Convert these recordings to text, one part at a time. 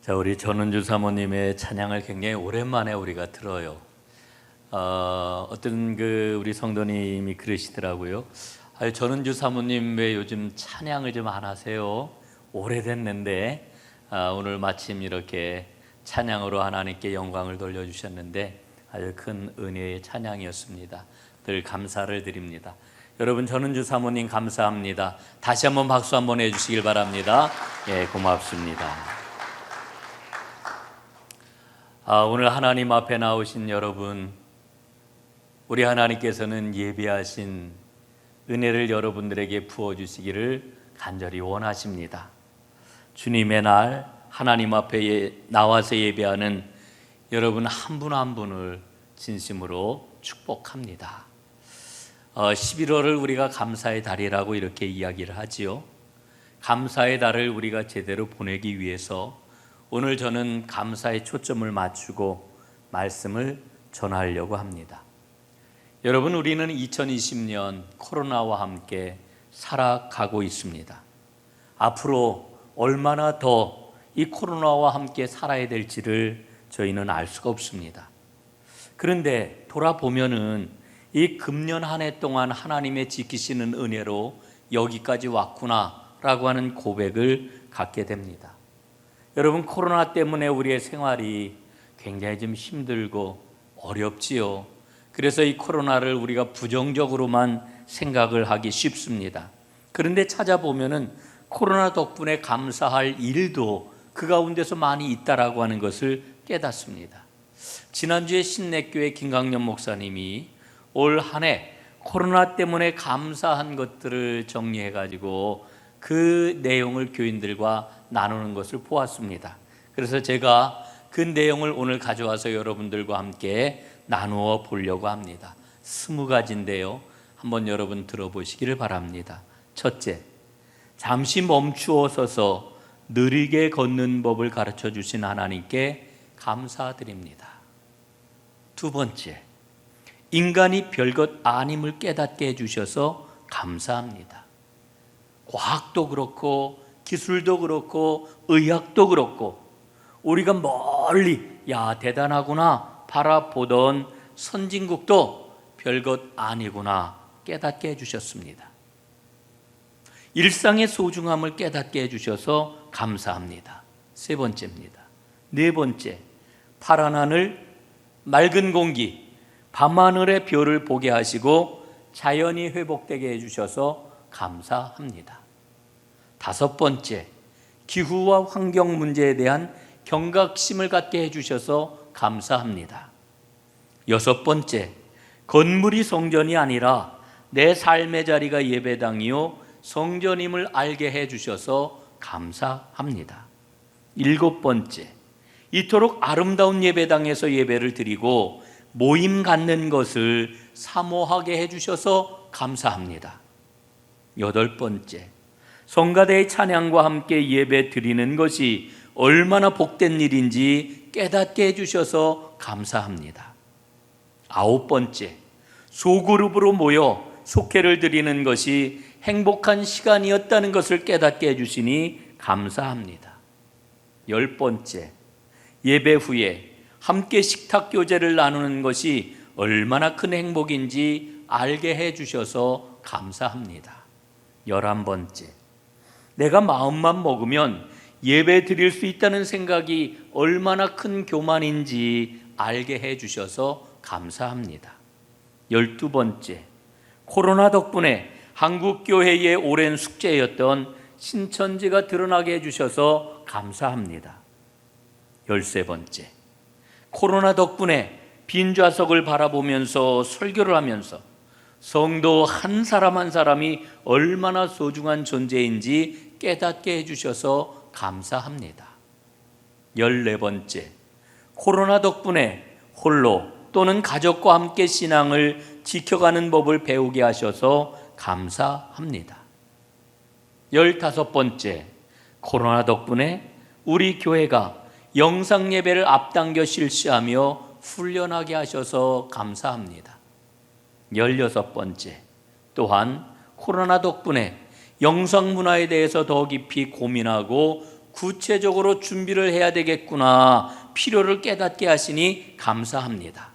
자, 우리 전은주 사모님의 찬양을 굉장히 오랜만에 우리가 들어요. 어떤 우리 성도님이 그러시더라고요. 전은주 사모님 왜 요즘 찬양을 좀 안 하세요? 오래됐는데 오늘 마침 이렇게 찬양으로 하나님께 영광을 돌려주셨는데 아주 큰 은혜의 찬양이었습니다. 늘 감사를 드립니다. 여러분, 전은주 사모님 감사합니다. 다시 한번 박수 한번 해주시길 바랍니다. 예, 고맙습니다. 오늘 하나님 앞에 나오신 여러분, 우리 하나님께서는 예비하신 은혜를 여러분들에게 부어주시기를 간절히 원하십니다. 주님의 날 하나님 앞에 나와서 예배하는 여러분 한 분 한 분을 진심으로 축복합니다. 11월을 우리가 감사의 달이라고 이렇게 이야기를 하지요. 감사의 달을 우리가 제대로 보내기 위해서 오늘 저는 감사에 초점을 맞추고 말씀을 전하려고 합니다. 여러분, 우리는 2020년 코로나와 함께 살아가고 있습니다. 앞으로 얼마나 더 이 코로나와 함께 살아야 될지를 저희는 알 수가 없습니다. 그런데 돌아보면은 이 금년 한 해 동안 하나님의 지키시는 은혜로 여기까지 왔구나라고 하는 고백을 갖게 됩니다. 여러분, 코로나 때문에 우리의 생활이 굉장히 좀 힘들고 어렵지요. 그래서 이 코로나를 우리가 부정적으로만 생각을 하기 쉽습니다. 그런데 찾아보면은 코로나 덕분에 감사할 일도 그 가운데서 많이 있다라고 하는 것을 깨닫습니다. 지난주에 신내교회 김강년 목사님이 올 한 해 코로나 때문에 감사한 것들을 정리해가지고 그 내용을 교인들과 나누는 것을 보았습니다. 그래서 제가 그 내용을 오늘 가져와서 여러분들과 함께 나누어 보려고 합니다. 20가지인데요. 한번 여러분 들어보시기를 바랍니다. 첫째, 잠시 멈추어 서서 느리게 걷는 법을 가르쳐 주신 하나님께 감사드립니다. 두 번째, 인간이 별것 아님을 깨닫게 해주셔서 감사합니다. 과학도 그렇고 기술도 그렇고 의학도 그렇고 우리가 멀리 대단하구나 바라보던 선진국도 별것 아니구나 깨닫게 해주셨습니다. 일상의 소중함을 깨닫게 해주셔서 감사합니다. 세 번째입니다. 네 번째, 파란 하늘, 맑은 공기, 밤하늘의 별을 보게 하시고 자연이 회복되게 해주셔서 감사합니다. 다섯 번째, 기후와 환경 문제에 대한 경각심을 갖게 해주셔서 감사합니다. 여섯 번째, 건물이 성전이 아니라 내 삶의 자리가 예배당이요 성전임을 알게 해주셔서 감사합니다. 일곱 번째, 이토록 아름다운 예배당에서 예배를 드리고 모임 갖는 것을 사모하게 해주셔서 감사합니다. 여덟 번째, 성가대의 찬양과 함께 예배 드리는 것이 얼마나 복된 일인지 깨닫게 해주셔서 감사합니다. 아홉 번째, 소그룹으로 모여 속회를 드리는 것이 행복한 시간이었다는 것을 깨닫게 해주시니 감사합니다. 열 번째, 예배 후에 함께 식탁 교제를 나누는 것이 얼마나 큰 행복인지 알게 해주셔서 감사합니다. 11번째, 내가 마음만 먹으면 예배 드릴 수 있다는 생각이 얼마나 큰 교만인지 알게 해주셔서 감사합니다. 12번째, 코로나 덕분에 한국교회의 오랜 숙제였던 신천지가 드러나게 해주셔서 감사합니다. 13번째, 코로나 덕분에 빈 좌석을 바라보면서 설교를 하면서 성도 한 사람 한 사람이 얼마나 소중한 존재인지 깨닫게 해주셔서 감사합니다. 14번째, 코로나 덕분에 홀로 또는 가족과 함께 신앙을 지켜가는 법을 배우게 하셔서 감사합니다. 15번째, 코로나 덕분에 우리 교회가 영상 예배를 앞당겨 실시하며 훈련하게 하셔서 감사합니다. 16번째, 또한 코로나 덕분에 영상 문화에 대해서 더 깊이 고민하고 구체적으로 준비를 해야 되겠구나, 필요를 깨닫게 하시니 감사합니다.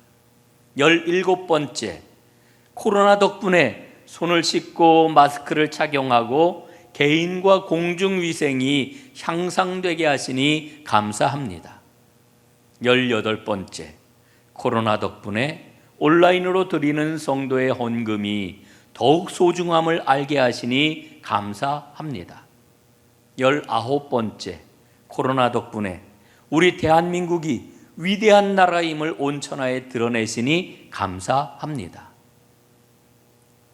17번째, 코로나 덕분에 손을 씻고 마스크를 착용하고 개인과 공중위생이 향상되게 하시니 감사합니다. 18번째, 코로나 덕분에 온라인으로 드리는 성도의 헌금이 더욱 소중함을 알게 하시니 감사합니다. 19번째, 코로나 덕분에 우리 대한민국이 위대한 나라임을 온 천하에 드러내시니 감사합니다.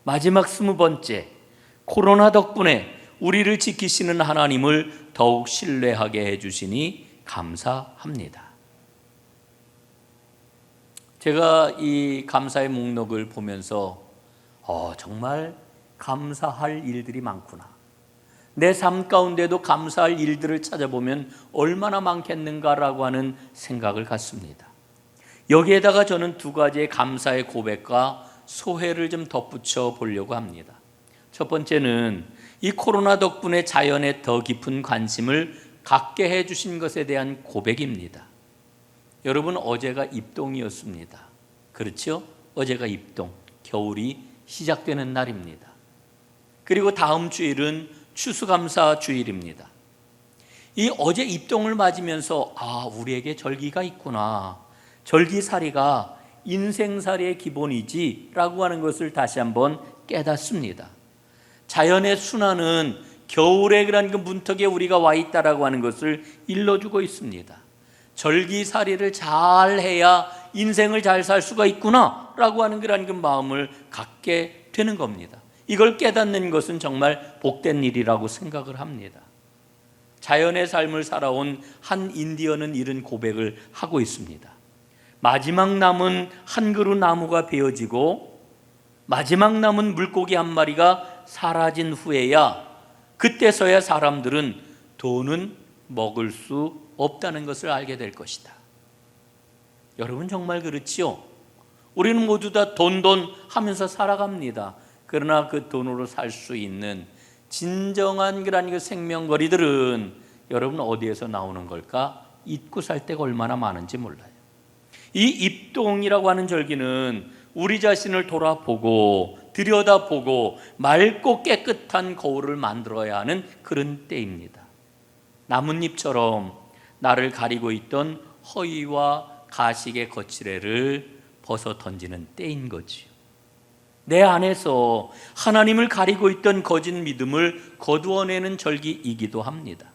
마지막 20번째, 코로나 덕분에 우리를 지키시는 하나님을 더욱 신뢰하게 해주시니 감사합니다. 제가 이 감사의 목록을 보면서 정말 감사할 일들이 많구나, 내 삶 가운데도 감사할 일들을 찾아보면 얼마나 많겠는가라고 하는 생각을 갖습니다. 여기에다가 저는 두 가지의 감사의 고백과 소회를 좀 덧붙여 보려고 합니다. 첫 번째는 이 코로나 덕분에 자연에 더 깊은 관심을 갖게 해주신 것에 대한 고백입니다. 여러분, 어제가 입동이었습니다. 그렇죠? 어제가 입동, 겨울이 시작되는 날입니다. 그리고 다음 주일은 추수감사 주일입니다. 이 어제 입동을 맞으면서 우리에게 절기가 있구나, 절기살이가 인생살이의 기본이지 라고 하는 것을 다시 한번 깨닫습니다. 자연의 순환은 겨울의 그런 그 문턱에 우리가 와 있다라고 하는 것을 일러주고 있습니다. 절기살이를 잘 해야 인생을 잘 살 수가 있구나 라고 하는 그런 그 마음을 갖게 되는 겁니다. 이걸 깨닫는 것은 정말 복된 일이라고 생각을 합니다. 자연의 삶을 살아온 한 인디언은 이런 고백을 하고 있습니다. 마지막 남은 한 그루 나무가 베어지고 마지막 남은 물고기 한 마리가 사라진 후에야, 그때서야 사람들은 돈은 먹을 수 없다는 것을 알게 될 것이다. 여러분, 정말 그렇지요? 우리는 모두 다 돈 하면서 살아갑니다. 그러나 그 돈으로 살 수 있는 진정한 그런 그 생명거리들은 여러분 어디에서 나오는 걸까? 잊고 살 때가 얼마나 많은지 몰라요. 이 입동이라고 하는 절기는 우리 자신을 돌아보고 들여다보고 맑고 깨끗한 거울을 만들어야 하는 그런 때입니다. 나뭇잎처럼 나를 가리고 있던 허위와 가식의 거칠애를 벗어 던지는 때인 거지요. 내 안에서 하나님을 가리고 있던 거짓 믿음을 거두어내는 절기이기도 합니다.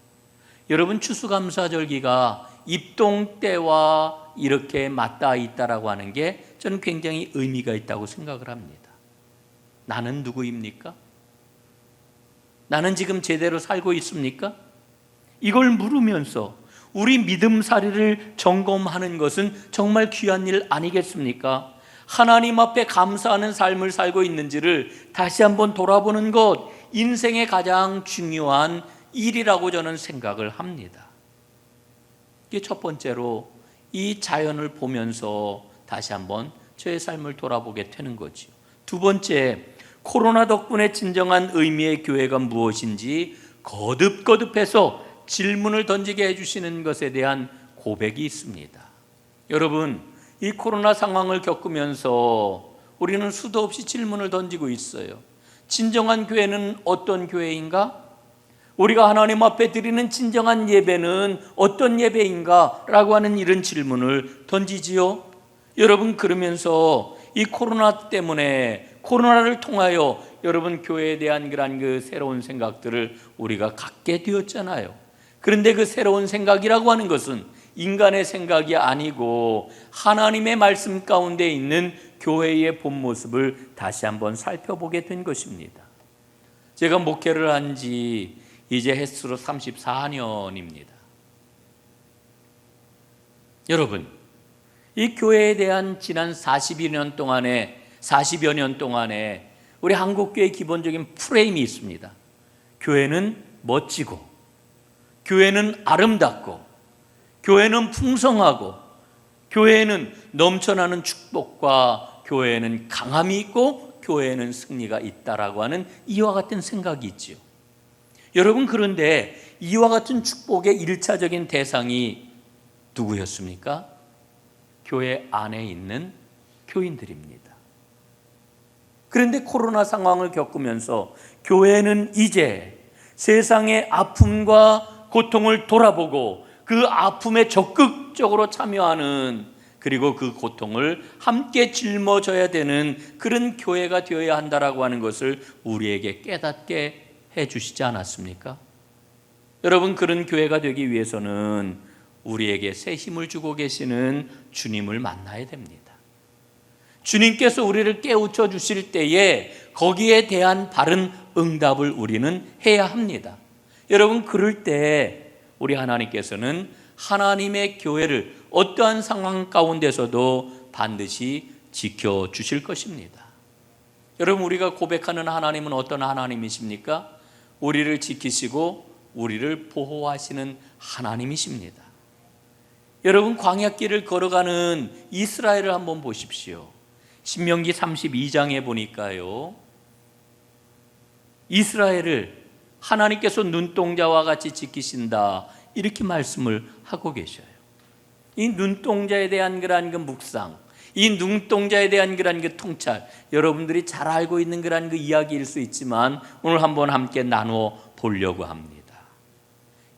여러분, 추수감사절기가 입동 때와 이렇게 맞닿아 있다라고 하는 게 저는 굉장히 의미가 있다고 생각을 합니다. 나는 누구입니까? 나는 지금 제대로 살고 있습니까? 이걸 물으면서 우리 믿음살이를 점검하는 것은 정말 귀한 일 아니겠습니까? 하나님 앞에 감사하는 삶을 살고 있는지를 다시 한번 돌아보는 것, 인생의 가장 중요한 일이라고 저는 생각을 합니다. 이게 첫 번째로 이 자연을 보면서 다시 한번 저의 삶을 돌아보게 되는 거죠. 두 번째, 코로나 덕분에 진정한 의미의 교회가 무엇인지 거듭거듭해서 질문을 던지게 해주시는 것에 대한 고백이 있습니다. 여러분, 이 코로나 상황을 겪으면서 우리는 수도 없이 질문을 던지고 있어요. 진정한 교회는 어떤 교회인가? 우리가 하나님 앞에 드리는 진정한 예배는 어떤 예배인가? 라고 하는 이런 질문을 던지지요. 여러분, 그러면서 이 코로나 때문에, 코로나를 통하여 여러분 교회에 대한 그런 그 새로운 생각들을 우리가 갖게 되었잖아요. 그런데 그 새로운 생각이라고 하는 것은 인간의 생각이 아니고 하나님의 말씀 가운데 있는 교회의 본 모습을 다시 한번 살펴보게 된 것입니다. 제가 목회를 한 지 이제 횟수로 34년입니다. 여러분, 이 교회에 대한 지난 40여 년 동안에 우리 한국교회의 기본적인 프레임이 있습니다. 교회는 멋지고, 교회는 아름답고, 교회는 풍성하고, 교회에는 넘쳐나는 축복과 교회에는 강함이 있고 교회에는 승리가 있다라고 하는 이와 같은 생각이 있지요. 여러분, 그런데 이와 같은 축복의 1차적인 대상이 누구였습니까? 교회 안에 있는 교인들입니다. 그런데 코로나 상황을 겪으면서 교회는 이제 세상의 아픔과 고통을 돌아보고 그 아픔에 적극적으로 참여하는, 그리고 그 고통을 함께 짊어져야 되는 그런 교회가 되어야 한다라고 하는 것을 우리에게 깨닫게 해 주시지 않았습니까? 여러분, 그런 교회가 되기 위해서는 우리에게 새 힘을 주고 계시는 주님을 만나야 됩니다. 주님께서 우리를 깨우쳐 주실 때에 거기에 대한 바른 응답을 우리는 해야 합니다. 여러분, 그럴 때 우리 하나님께서는 하나님의 교회를 어떠한 상황 가운데서도 반드시 지켜주실 것입니다. 여러분, 우리가 고백하는 하나님은 어떤 하나님이십니까? 우리를 지키시고 우리를 보호하시는 하나님이십니다. 여러분, 광야길을 걸어가는 이스라엘을 한번 보십시오. 신명기 32장에 보니까요, 이스라엘을 하나님께서 눈동자와 같이 지키신다, 이렇게 말씀을 하고 계셔요. 이 눈동자에 대한 그러한 그 묵상, 이 눈동자에 대한 그러한 그 통찰, 여러분들이 잘 알고 있는 그러한 그 이야기일 수 있지만 오늘 한번 함께 나누어 보려고 합니다.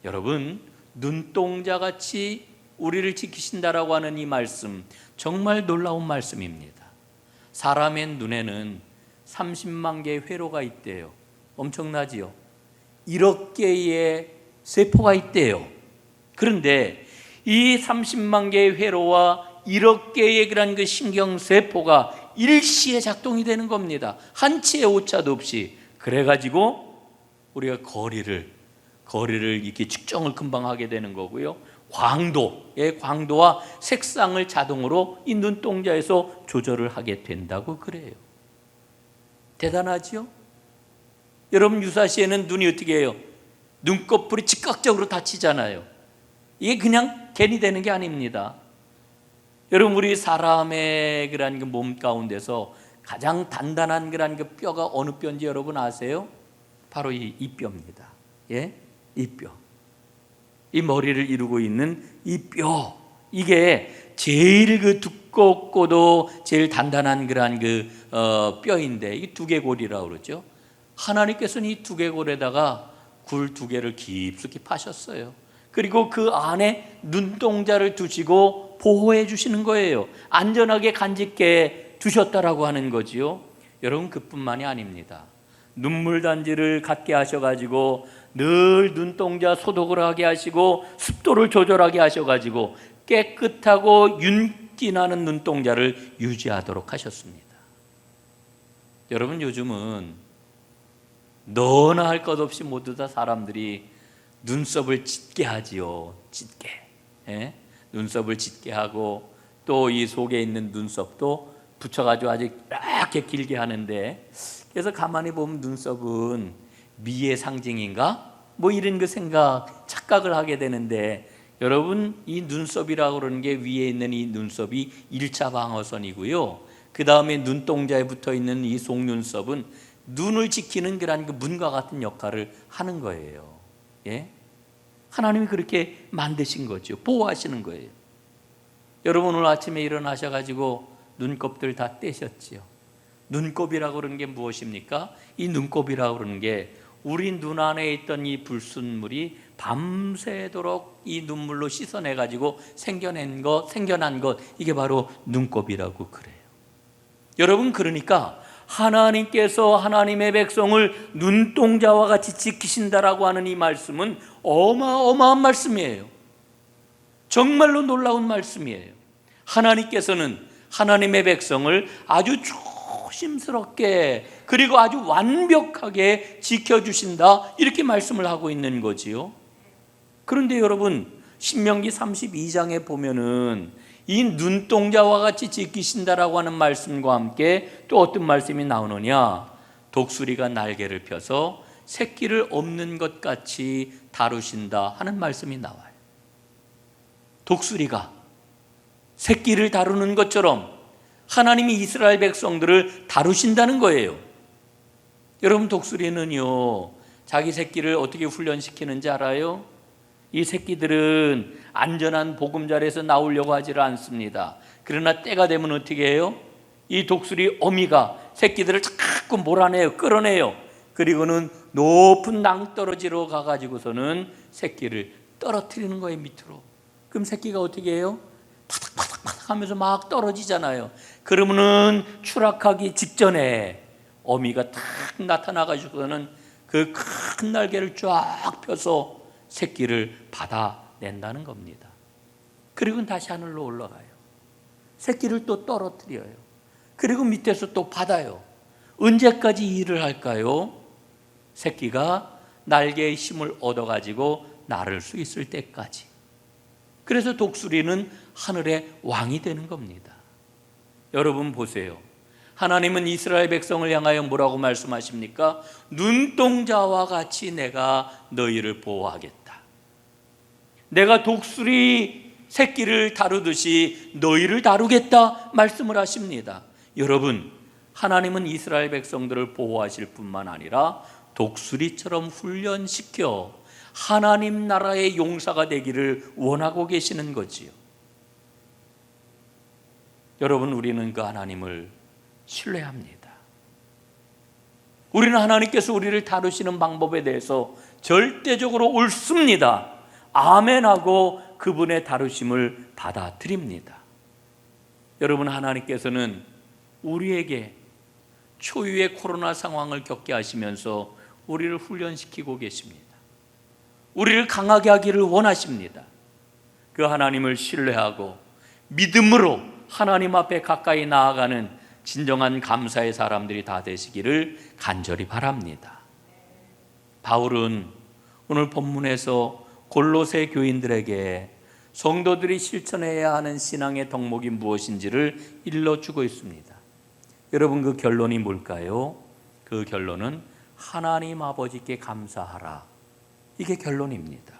여러분, 눈동자같이 우리를 지키신다라고 하는 이 말씀, 정말 놀라운 말씀입니다. 사람의 눈에는 30만 개의 회로가 있대요. 엄청나지요? 1억 개의 세포가 있대요. 그런데 이 30만 개의 회로와 1억 개의 그런 그 신경세포가 일시에 작동이 되는 겁니다. 한치의 오차도 없이. 그래가지고 우리가 거리를 이렇게 측정을 금방 하게 되는 거고요. 광도와 색상을 자동으로 이 눈동자에서 조절을 하게 된다고 그래요. 대단하죠? 여러분, 유사시에는 눈이 어떻게 해요? 눈꺼풀이 즉각적으로 다치잖아요. 이게 그냥 괜히 되는 게 아닙니다. 여러분, 우리 사람의 그런 그 몸 가운데서 가장 단단한 그런 그 뼈가 어느 뼈인지 여러분 아세요? 바로 이 뼈입니다. 예? 이 뼈. 이 머리를 이루고 있는 이 뼈. 이게 제일 그 두껍고도 제일 단단한 그런 그 뼈인데, 이게 두개골이라고 그러죠. 하나님께서는 이 두개골에다가 굴 2개를 깊숙이 파셨어요. 그리고 그 안에 눈동자를 두시고 보호해 주시는 거예요. 안전하게 간직해 두셨다라고 하는 거지요. 여러분, 그뿐만이 아닙니다. 눈물단지를 갖게 하셔가지고 늘 눈동자 소독을 하게 하시고 습도를 조절하게 하셔가지고 깨끗하고 윤기 나는 눈동자를 유지하도록 하셨습니다. 여러분, 요즘은 너나 할 것 없이 모두 다 사람들이 눈썹을 짙게 하지요. 짙게. 예? 눈썹을 짙게 하고 또 이 속에 있는 눈썹도 붙여가지고 아주 이렇게 길게 하는데, 그래서 가만히 보면 눈썹은 미의 상징인가? 뭐 이런 그 착각을 하게 되는데, 여러분, 이 눈썹이라고 그러는 게 위에 있는 이 눈썹이 1차 방어선이고요. 그 다음에 눈동자에 붙어 있는 이 속눈썹은 눈을 지키는 그런 그 문과 같은 역할을 하는 거예요. 예? 하나님이 그렇게 만드신 거죠. 보호하시는 거예요. 여러분, 오늘 아침에 일어나셔가지고 눈곱들 다 떼셨지요. 눈곱이라고 그러는 게 무엇입니까? 이 눈곱이라고 그러는 게 우리 눈 안에 있던 이 불순물이 밤새도록 이 눈물로 씻어내가지고 생겨난 것, 이게 바로 눈곱이라고 그래요. 여러분, 그러니까 하나님께서 하나님의 백성을 눈동자와 같이 지키신다라고 하는 이 말씀은 어마어마한 말씀이에요. 정말로 놀라운 말씀이에요. 하나님께서는 하나님의 백성을 아주 조심스럽게 그리고 아주 완벽하게 지켜주신다, 이렇게 말씀을 하고 있는 거지요. 그런데 여러분, 신명기 32장에 보면은 이 눈동자와 같이 지키신다라고 하는 말씀과 함께 또 어떤 말씀이 나오느냐? 독수리가 날개를 펴서 새끼를 없는 것 같이 다루신다 하는 말씀이 나와요. 독수리가 새끼를 다루는 것처럼 하나님이 이스라엘 백성들을 다루신다는 거예요. 여러분, 독수리는요, 자기 새끼를 어떻게 훈련시키는지 알아요? 이 새끼들은 안전한 보금자리에서 나오려고 하지를 않습니다. 그러나 때가 되면 어떻게 해요? 이 독수리 어미가 새끼들을 자꾸 몰아내요, 끌어내요. 그리고는 높은 낭떠러지로 가가지고서는 새끼를 떨어뜨리는 거예요, 밑으로. 그럼 새끼가 어떻게 해요? 파닥파닥파닥 하면서 막 떨어지잖아요. 그러면은 추락하기 직전에 어미가 탁 나타나가지고는 그 큰 날개를 쫙 펴서 새끼를 받아낸다는 겁니다. 그리고 다시 하늘로 올라가요. 새끼를 또 떨어뜨려요. 그리고 밑에서 또 받아요. 언제까지 일을 할까요? 새끼가 날개의 힘을 얻어가지고 날을 수 있을 때까지. 그래서 독수리는 하늘의 왕이 되는 겁니다. 여러분 보세요. 하나님은 이스라엘 백성을 향하여 뭐라고 말씀하십니까? 눈동자와 같이 내가 너희를 보호하겠다. 내가 독수리 새끼를 다루듯이 너희를 다루겠다 말씀을 하십니다. 여러분, 하나님은 이스라엘 백성들을 보호하실 뿐만 아니라 독수리처럼 훈련시켜 하나님 나라의 용사가 되기를 원하고 계시는 거지요. 여러분, 우리는 그 하나님을 신뢰합니다. 우리는 하나님께서 우리를 다루시는 방법에 대해서 절대적으로 옳습니다. 아멘하고 그분의 다루심을 받아들입니다. 여러분, 하나님께서는 우리에게 초유의 코로나 상황을 겪게 하시면서 우리를 훈련시키고 계십니다. 우리를 강하게 하기를 원하십니다. 그 하나님을 신뢰하고 믿음으로 하나님 앞에 가까이 나아가는 진정한 감사의 사람들이 다 되시기를 간절히 바랍니다. 바울은 오늘 본문에서 골로새 교인들에게 성도들이 실천해야 하는 신앙의 덕목이 무엇인지를 일러주고 있습니다. 여러분, 그 결론이 뭘까요? 그 결론은 하나님 아버지께 감사하라. 이게 결론입니다.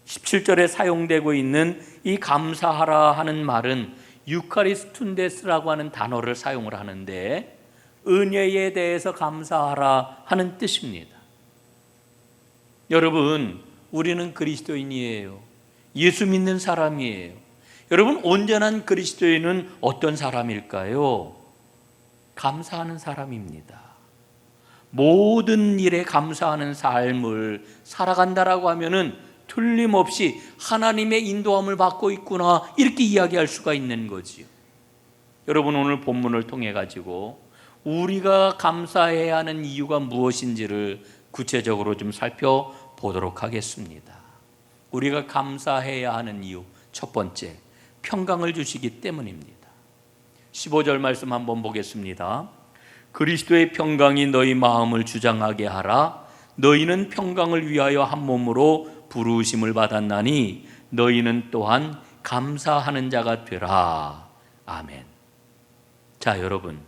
17절에 사용되고 있는 이 감사하라 하는 말은 유카리스툰데스라고 하는 단어를 사용을 하는데 은혜에 대해서 감사하라 하는 뜻입니다. 여러분, 우리는 그리스도인이에요. 예수 믿는 사람이에요. 여러분, 온전한 그리스도인은 어떤 사람일까요? 감사하는 사람입니다. 모든 일에 감사하는 삶을 살아간다라고 하면은 틀림없이 하나님의 인도함을 받고 있구나, 이렇게 이야기할 수가 있는 거지요. 여러분, 오늘 본문을 통해 가지고 우리가 감사해야 하는 이유가 무엇인지를 구체적으로 좀 살펴보도록 하겠습니다. 우리가 감사해야 하는 이유, 첫 번째, 평강을 주시기 때문입니다. 15절 말씀 한번 보겠습니다. 그리스도의 평강이 너희 마음을 주장하게 하라. 너희는 평강을 위하여 한 몸으로 부르심을 받았나니 너희는 또한 감사하는 자가 되라. 아멘. 자, 여러분,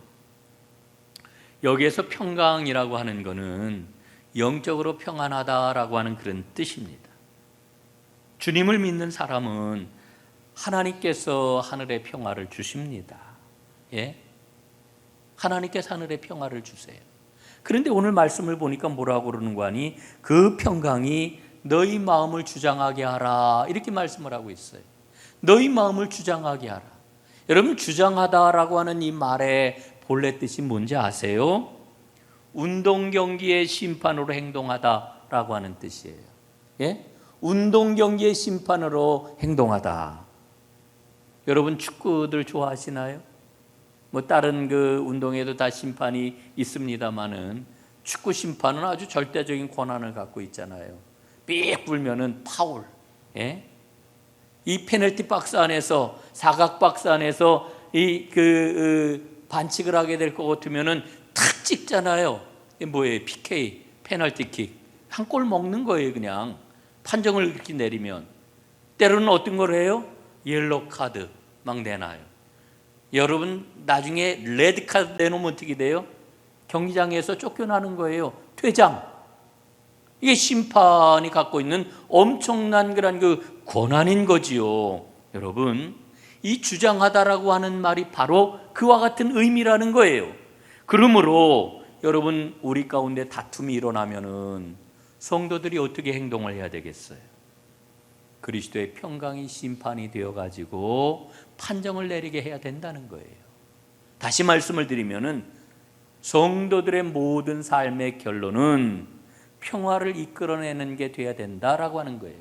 여기에서 평강이라고 하는 것은 영적으로 평안하다라고 하는 그런 뜻입니다. 주님을 믿는 사람은 하나님께서 하늘의 평화를 주십니다. 예? 하나님께서 하늘의 평화를 주세요. 그런데 오늘 말씀을 보니까 뭐라고 그러는 거 아니? 그 평강이 너희 마음을 주장하게 하라, 이렇게 말씀을 하고 있어요. 너희 마음을 주장하게 하라. 여러분, 주장하다라고 하는 이 말의 본래 뜻이 뭔지 아세요? 운동 경기의 심판으로 행동하다라고 하는 뜻이에요. 예? 운동 경기의 심판으로 행동하다. 여러분, 축구들 좋아하시나요? 뭐 다른 그 운동에도 다 심판이 있습니다만은 축구 심판은 아주 절대적인 권한을 갖고 있잖아요. 삑 불면은 파울. 예? 이 페널티 박스 안에서, 사각 박스 안에서 반칙을 하게 될 것 같으면은 탁 찍잖아요. 이게 뭐예요? PK, 페널티킥. 한 골 먹는 거예요, 그냥. 판정을 이렇게 내리면. 때로는 어떤 걸 해요? 옐로우 카드 막 내놔요. 여러분, 나중에 레드 카드 내놓으면 어떻게 돼요? 경기장에서 쫓겨나는 거예요. 퇴장. 이게 심판이 갖고 있는 엄청난 그런 그 권한인 거지요. 여러분, 이 주장하다라고 하는 말이 바로 그와 같은 의미라는 거예요. 그러므로 여러분 우리 가운데 다툼이 일어나면은 성도들이 어떻게 행동을 해야 되겠어요? 그리스도의 평강이 심판이 되어 가지고 판정을 내리게 해야 된다는 거예요. 다시 말씀을 드리면은 성도들의 모든 삶의 결론은 평화를 이끌어내는 게 돼야 된다라고 하는 거예요.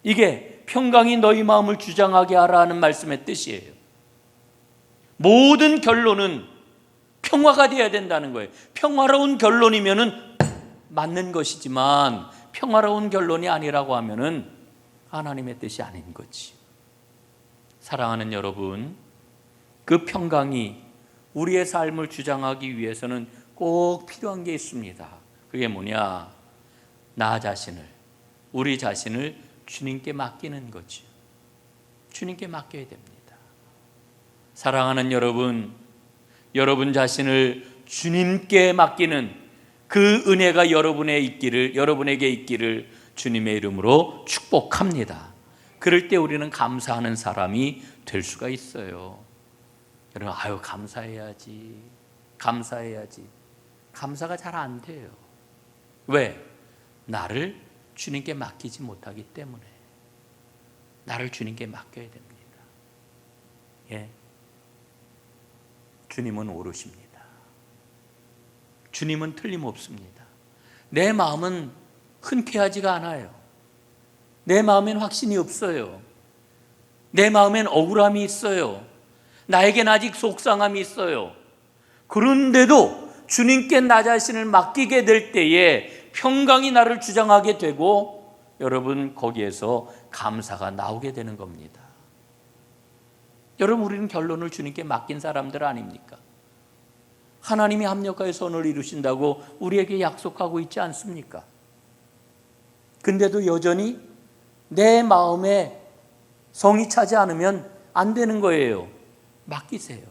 이게 평강이 너희 마음을 주장하게 하라는 말씀의 뜻이에요. 모든 결론은 평화가 되어야 된다는 거예요. 평화로운 결론이면은 맞는 것이지만 평화로운 결론이 아니라고 하면은 하나님의 뜻이 아닌 거지. 사랑하는 여러분, 그 평강이 우리의 삶을 주장하기 위해서는 꼭 필요한 게 있습니다. 그게 뭐냐? 나 자신을, 우리 자신을 주님께 맡기는 거죠. 주님께 맡겨야 됩니다. 사랑하는 여러분, 여러분 자신을 주님께 맡기는 그 은혜가 여러분에게 있기를 주님의 이름으로 축복합니다. 그럴 때 우리는 감사하는 사람이 될 수가 있어요. 여러분, 감사해야지. 감사가 잘 안 돼요. 왜? 나를 주님께 맡기지 못하기 때문에. 나를 주님께 맡겨야 됩니다. 예. 주님은 오르십니다. 주님은 틀림없습니다. 내 마음은 흔쾌하지가 않아요. 내 마음엔 확신이 없어요. 내 마음엔 억울함이 있어요. 나에겐 아직 속상함이 있어요. 그런데도 주님께 나 자신을 맡기게 될 때에 평강이 나를 주장하게 되고, 여러분 거기에서 감사가 나오게 되는 겁니다. 여러분, 우리는 결론을 주님께 맡긴 사람들 아닙니까? 하나님이 합력하여 선을 이루신다고 우리에게 약속하고 있지 않습니까? 근데도 여전히 내 마음에 성이 차지 않으면 안 되는 거예요. 맡기세요.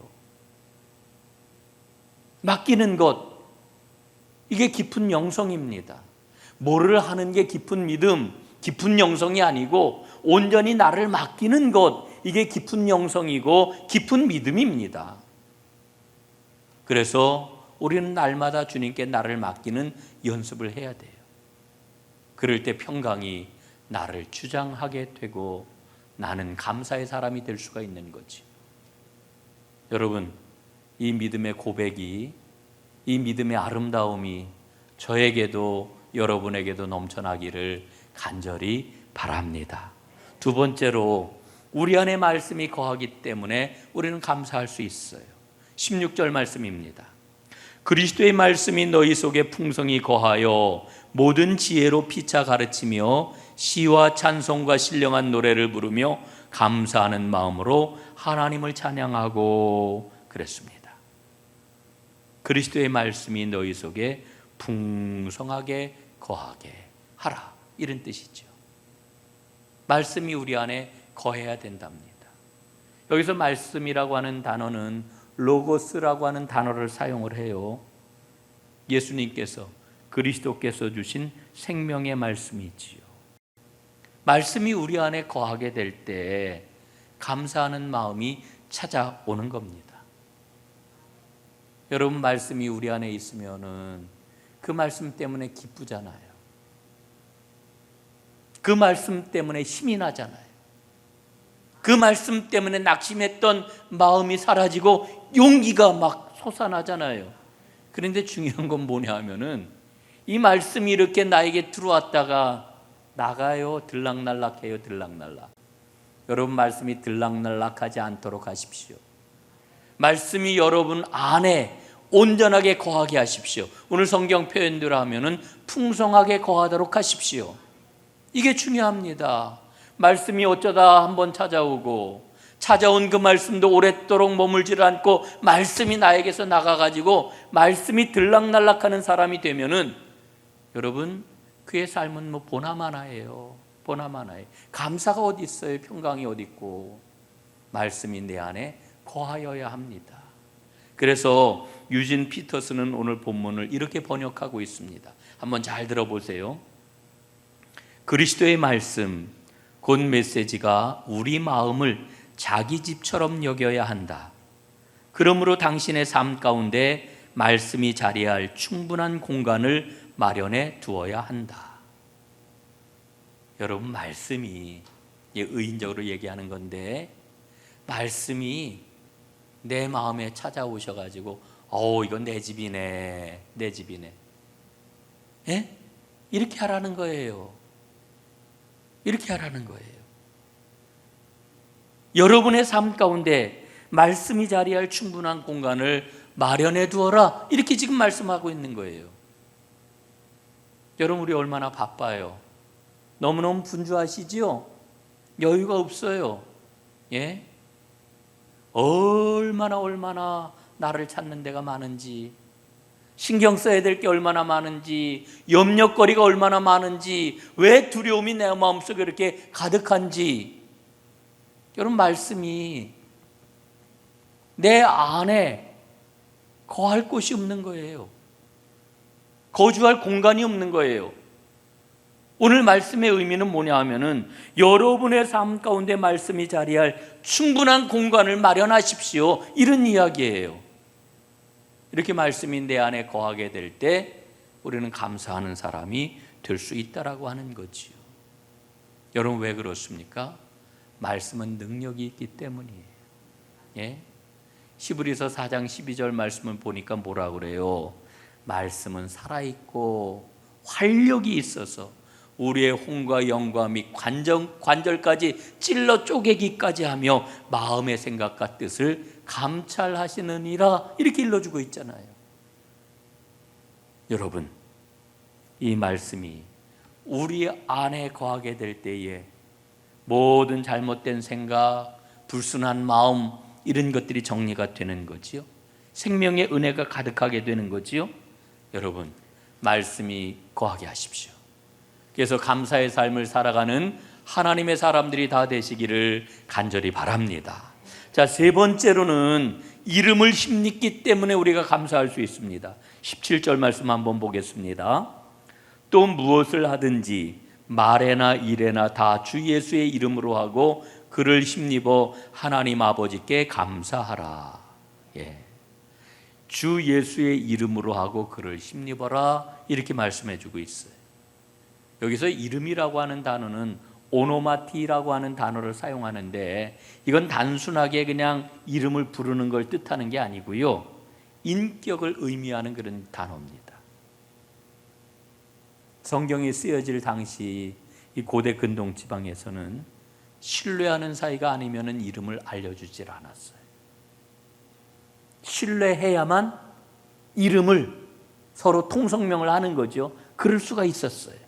맡기는 것, 이게 깊은 영성입니다. 뭐를 하는 게 깊은 믿음, 깊은 영성이 아니고 온전히 나를 맡기는 것, 이게 깊은 영성이고 깊은 믿음입니다. 그래서 우리는 날마다 주님께 나를 맡기는 연습을 해야 돼요. 그럴 때 평강이 나를 주장하게 되고 나는 감사의 사람이 될 수가 있는 거지. 여러분, 이 믿음의 고백이, 이 믿음의 아름다움이 저에게도 여러분에게도 넘쳐나기를 간절히 바랍니다. 두 번째로, 우리 안에 말씀이 거하기 때문에 우리는 감사할 수 있어요. 16절 말씀입니다. 그리스도의 말씀이 너희 속에 풍성히 거하여 모든 지혜로 피차 가르치며 시와 찬송과 신령한 노래를 부르며 감사하는 마음으로 하나님을 찬양하고 그랬습니다. 그리스도의 말씀이 너희 속에 풍성하게 거하게 하라, 이런 뜻이죠. 말씀이 우리 안에 거해야 된답니다. 여기서 말씀이라고 하는 단어는 로고스라고 하는 단어를 사용을 해요. 예수님께서, 그리스도께서 주신 생명의 말씀이지요. 말씀이 우리 안에 거하게 될 때 감사하는 마음이 찾아오는 겁니다. 여러분, 말씀이 우리 안에 있으면은 그 말씀 때문에 기쁘잖아요. 그 말씀 때문에 힘이 나잖아요. 그 말씀 때문에 낙심했던 마음이 사라지고 용기가 막 솟아나잖아요. 그런데 중요한 건 뭐냐 하면은 이 말씀이 이렇게 나에게 들어왔다가 나가요. 들락날락해요. 들락날락. 여러분, 말씀이 들락날락하지 않도록 하십시오. 말씀이 여러분 안에 온전하게 거하게 하십시오. 오늘 성경 표현대로 하면은 풍성하게 거하도록 하십시오. 이게 중요합니다. 말씀이 어쩌다 한번 찾아오고, 찾아온 그 말씀도 오랫도록 머물질 않고 말씀이 나에게서 나가가지고 말씀이 들락날락하는 사람이 되면은 여러분, 그의 삶은 뭐 보나마나예요. 보나마나예요. 감사가 어디 있어요? 평강이 어디 있고? 말씀이 내 안에 거하여야 합니다. 그래서 유진 피터스는 오늘 본문을 이렇게 번역하고 있습니다. 한번 잘 들어보세요. 그리스도의 말씀, 곧 메시지가 우리 마음을 자기 집처럼 여겨야 한다. 그러므로 당신의 삶 가운데 말씀이 자리할 충분한 공간을 마련해 두어야 한다. 여러분, 말씀이 의인적으로 얘기하는 건데, 말씀이 내 마음에 찾아오셔가지고 이건 내 집이네, 내 집이네, 예? 이렇게 하라는 거예요. 이렇게 하라는 거예요. 여러분의 삶 가운데 말씀이 자리할 충분한 공간을 마련해 두어라, 이렇게 지금 말씀하고 있는 거예요. 여러분, 우리 얼마나 바빠요. 너무너무 분주하시지요? 여유가 없어요. 예? 얼마나 나를 찾는 데가 많은지, 신경 써야 될 게 얼마나 많은지, 염려거리가 얼마나 많은지, 왜 두려움이 내 마음속에 이렇게 가득한지. 여러분, 말씀이 내 안에 거할 곳이 없는 거예요. 거주할 공간이 없는 거예요. 오늘 말씀의 의미는 뭐냐 하면은, 여러분의 삶 가운데 말씀이 자리할 충분한 공간을 마련하십시오, 이런 이야기예요. 이렇게 말씀이 내 안에 거하게 될 때 우리는 감사하는 사람이 될 수 있다라고 하는 거지요. 여러분, 왜 그렇습니까? 말씀은 능력이 있기 때문이에요. 예? 히브리서 4장 12절 말씀을 보니까 뭐라 그래요? 말씀은 살아있고 활력이 있어서 우리의 혼과 영과 및 관절까지 찔러 쪼개기까지 하며 마음의 생각과 뜻을 감찰하시느니라, 이렇게 일러주고 있잖아요. 여러분, 이 말씀이 우리 안에 거하게 될 때에 모든 잘못된 생각, 불순한 마음, 이런 것들이 정리가 되는 거지요. 생명의 은혜가 가득하게 되는 거지요. 여러분, 말씀이 거하게 하십시오. 그래서 감사의 삶을 살아가는 하나님의 사람들이 다 되시기를 간절히 바랍니다. 자, 세 번째로는 이름을 힘입기 때문에 우리가 감사할 수 있습니다. 17절 말씀 한번 보겠습니다. 또 무엇을 하든지 말에나 일에나 다 주 예수의 이름으로 하고 그를 힘입어 하나님 아버지께 감사하라. 예. 주 예수의 이름으로 하고 그를 힘입어라, 이렇게 말씀해 주고 있어요. 여기서 이름이라고 하는 단어는 오노마티라고 하는 단어를 사용하는데, 이건 단순하게 그냥 이름을 부르는 걸 뜻하는 게 아니고요, 인격을 의미하는 그런 단어입니다. 성경이 쓰여질 당시 이 고대 근동 지방에서는 신뢰하는 사이가 아니면 이름을 알려주질 않았어요. 신뢰해야만 이름을 서로 통성명을 하는 거죠. 그럴 수가 있었어요.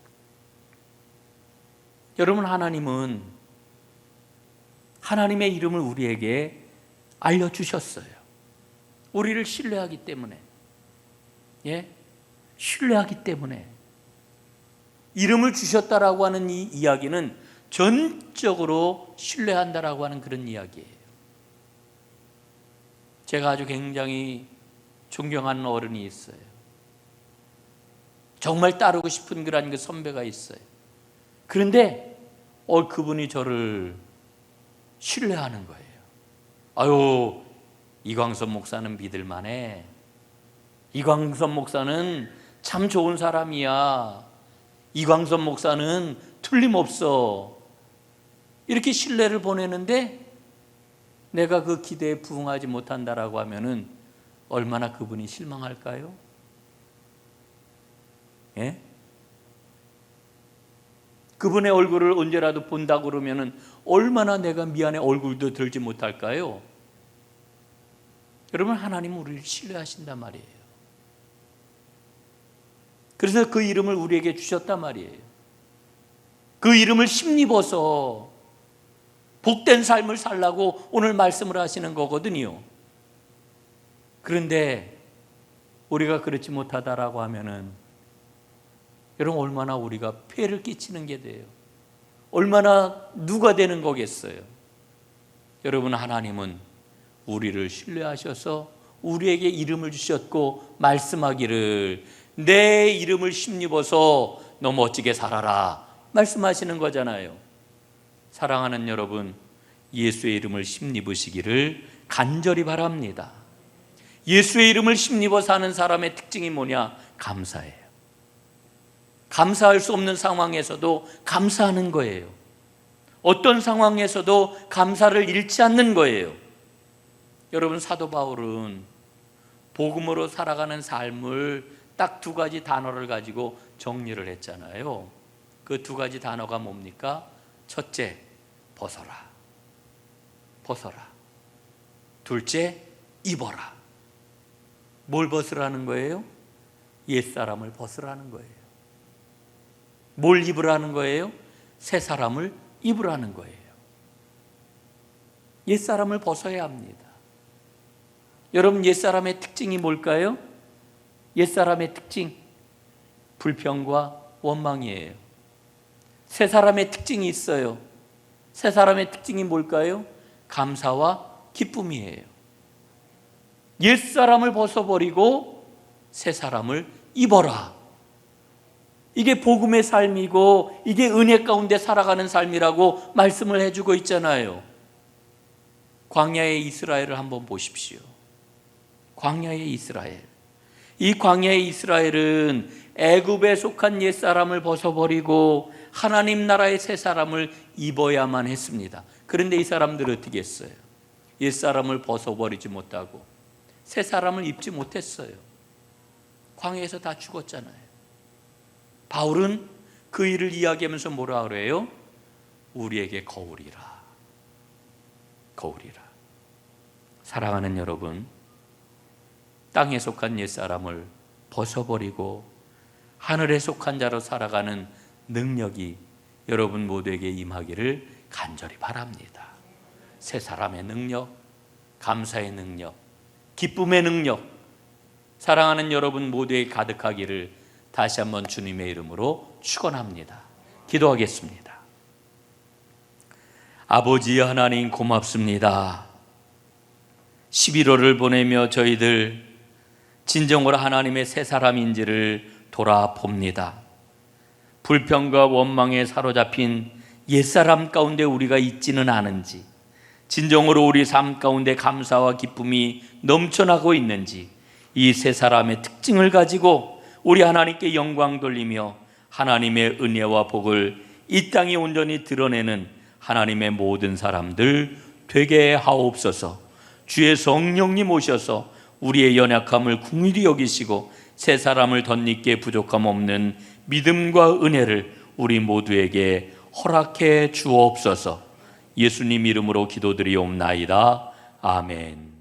여러분, 하나님은 하나님의 이름을 우리에게 알려주셨어요. 우리를 신뢰하기 때문에, 예? 신뢰하기 때문에 이름을 주셨다라고 하는 이 이야기는 전적으로 신뢰한다라고 하는 그런 이야기예요. 제가 아주 굉장히 존경하는 어른이 있어요. 정말 따르고 싶은 그런 그 선배가 있어요. 그런데 그분이 저를 신뢰하는 거예요. 아유, 이광선 목사는 믿을만해. 이광선 목사는 참 좋은 사람이야. 이광선 목사는 틀림없어. 이렇게 신뢰를 보내는데 내가 그 기대에 부응하지 못한다라고 하면은 얼마나 그분이 실망할까요? 예? 그분의 얼굴을 언제라도 본다고 그러면은 얼마나 내가 미안해 얼굴도 들지 못할까요? 여러분, 하나님은 우리를 신뢰하신단 말이에요. 그래서 그 이름을 우리에게 주셨단 말이에요. 그 이름을 힘입어서 복된 삶을 살라고 오늘 말씀을 하시는 거거든요. 그런데 우리가 그렇지 못하다라고 하면은 여러분, 얼마나 우리가 폐를 끼치는 게 돼요. 얼마나 누가 되는 거겠어요. 여러분, 하나님은 우리를 신뢰하셔서 우리에게 이름을 주셨고 말씀하기를 내 이름을 힘입어서 너 멋지게 살아라 말씀하시는 거잖아요. 사랑하는 여러분, 예수의 이름을 힘입으시기를 간절히 바랍니다. 예수의 이름을 힘입어 사는 사람의 특징이 뭐냐? 감사해요. 감사할 수 없는 상황에서도 감사하는 거예요. 어떤 상황에서도 감사를 잃지 않는 거예요. 여러분, 사도 바울은 복음으로 살아가는 삶을 딱 두 가지 단어를 가지고 정리를 했잖아요. 그 두 가지 단어가 뭡니까? 첫째, 벗어라. 벗어라. 둘째, 입어라. 뭘 벗으라는 거예요? 옛사람을 벗으라는 거예요. 뭘 입으라는 거예요? 새 사람을 입으라는 거예요. 옛사람을 벗어야 합니다. 여러분, 옛사람의 특징이 뭘까요? 옛사람의 특징, 불평과 원망이에요. 새 사람의 특징이 있어요. 새 사람의 특징이 뭘까요? 감사와 기쁨이에요. 옛사람을 벗어버리고 새 사람을 입어라. 이게 복음의 삶이고 이게 은혜 가운데 살아가는 삶이라고 말씀을 해주고 있잖아요. 광야의 이스라엘을 한번 보십시오. 광야의 이스라엘. 이 광야의 이스라엘은 애굽에 속한 옛사람을 벗어버리고 하나님 나라의 새 사람을 입어야만 했습니다. 그런데 이 사람들은 어떻게 했어요? 옛사람을 벗어버리지 못하고 새 사람을 입지 못했어요. 광야에서 다 죽었잖아요. 바울은 그 일을 이야기하면서 뭐라 그래요? 우리에게 거울이라. 거울이라. 사랑하는 여러분, 땅에 속한 옛사람을 벗어버리고 하늘에 속한 자로 살아가는 능력이 여러분 모두에게 임하기를 간절히 바랍니다. 새 사람의 능력, 감사의 능력, 기쁨의 능력, 사랑하는 여러분 모두에 가득하기를 다시 한번 주님의 이름으로 축원합니다. 기도하겠습니다. 아버지 하나님, 고맙습니다. 11월을 보내며 저희들 진정으로 하나님의 새 사람인지를 돌아봅니다. 불평과 원망에 사로잡힌 옛사람 가운데 우리가 있지는 않은지, 진정으로 우리 삶 가운데 감사와 기쁨이 넘쳐나고 있는지, 이 새 사람의 특징을 가지고 우리 하나님께 영광 돌리며 하나님의 은혜와 복을 이 땅에 온전히 드러내는 하나님의 모든 사람들 되게 하옵소서. 주의 성령님 오셔서 우리의 연약함을 긍휼히 여기시고 새 사람을 덧입게 부족함 없는 믿음과 은혜를 우리 모두에게 허락해 주옵소서. 예수님 이름으로 기도드리옵나이다. 아멘.